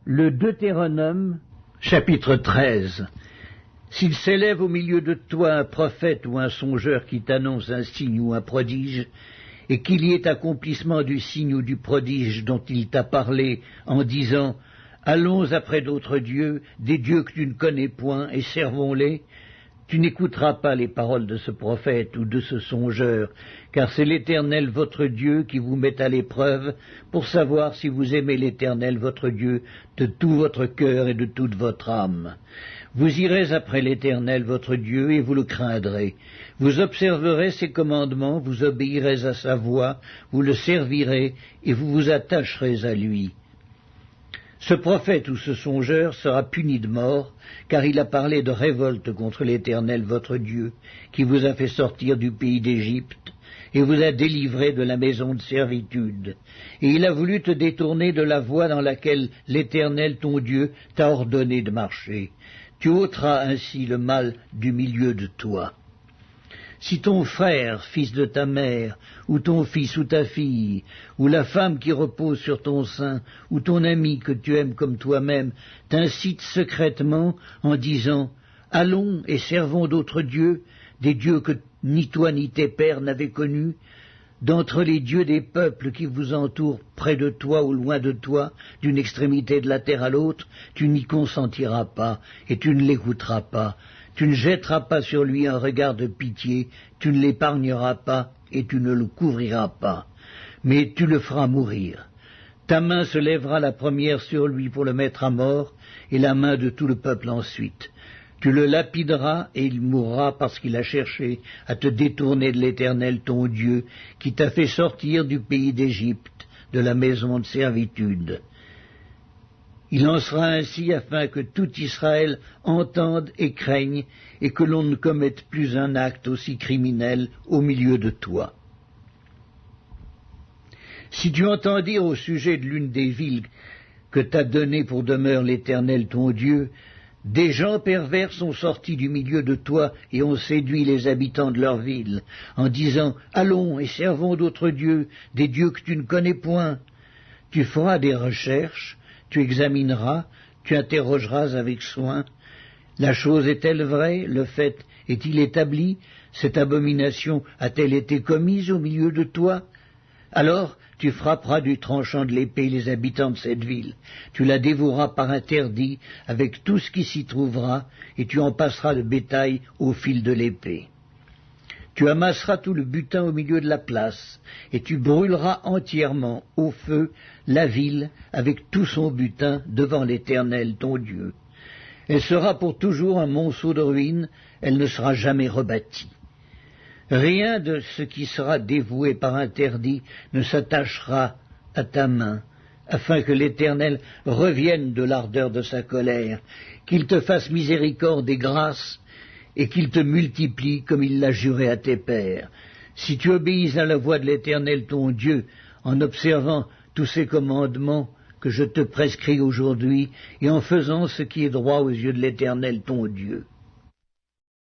Le Deutéronome, chapitre 13. S'il s'élève au milieu de toi un prophète ou un songeur qui t'annonce un signe ou un prodige, et qu'il y ait accomplissement du signe ou du prodige dont il t'a parlé en disant « Allons après d'autres dieux, des dieux que tu ne connais point, et servons-les », tu n'écouteras pas les paroles de ce prophète ou de ce songeur, car c'est l'Éternel votre Dieu qui vous met à l'épreuve pour savoir si vous aimez l'Éternel votre Dieu de tout votre cœur et de toute votre âme. Vous irez après l'Éternel votre Dieu et vous le craindrez. Vous observerez ses commandements, vous obéirez à sa voix, vous le servirez et vous vous attacherez à lui. Ce prophète ou ce songeur sera puni de mort, car il a parlé de révolte contre l'Éternel votre Dieu, qui vous a fait sortir du pays d'Égypte, et vous a délivré de la maison de servitude. Et il a voulu te détourner de la voie dans laquelle l'Éternel ton Dieu t'a ordonné de marcher. Tu ôteras ainsi le mal du milieu de toi. Si ton frère, fils de ta mère, ou ton fils ou ta fille, ou la femme qui repose sur ton sein, ou ton ami que tu aimes comme toi-même, t'incite secrètement en disant « Allons et servons d'autres dieux, des dieux que ni toi ni tes pères n'avaient connus, d'entre les dieux des peuples qui vous entourent près de toi ou loin de toi, d'une extrémité de la terre à l'autre, tu n'y consentiras pas et tu ne l'écouteras pas. Tu ne jetteras pas sur lui un regard de pitié, tu ne l'épargneras pas et tu ne le couvriras pas, mais tu le feras mourir. Ta main se lèvera la première sur lui pour le mettre à mort, et la main de tout le peuple ensuite. Tu le lapideras et il mourra parce qu'il a cherché à te détourner de l'Éternel ton Dieu, qui t'a fait sortir du pays d'Égypte, de la maison de servitude. Il en sera ainsi afin que tout Israël entende et craigne, et que l'on ne commette plus un acte aussi criminel au milieu de toi. Si tu entends dire au sujet de l'une des villes que t'a données pour demeure l'Éternel ton Dieu, des gens pervers sont sortis du milieu de toi et ont séduit les habitants de leur ville, en disant « Allons et servons d'autres dieux, des dieux que tu ne connais point », tu feras des recherches, tu examineras, tu interrogeras avec soin. La chose est-elle vraie? Le fait est-il établi? Cette abomination a-t-elle été commise au milieu de toi? Alors tu frapperas du tranchant de l'épée les habitants de cette ville. Tu la dévoueras par interdit avec tout ce qui s'y trouvera, et tu en passeras le bétail au fil de l'épée. Tu amasseras tout le butin au milieu de la place, et tu brûleras entièrement au feu la ville avec tout son butin devant l'Éternel ton Dieu. Elle sera pour toujours un monceau de ruines, elle ne sera jamais rebâtie. Rien de ce qui sera dévoué par interdit ne s'attachera à ta main, afin que l'Éternel revienne de l'ardeur de sa colère, qu'il te fasse miséricorde et grâce, et qu'il te multiplie comme il l'a juré à tes pères. Si tu obéis à la voix de l'Éternel ton Dieu, en observant tous ces commandements que je te prescris aujourd'hui, et en faisant ce qui est droit aux yeux de l'Éternel ton Dieu.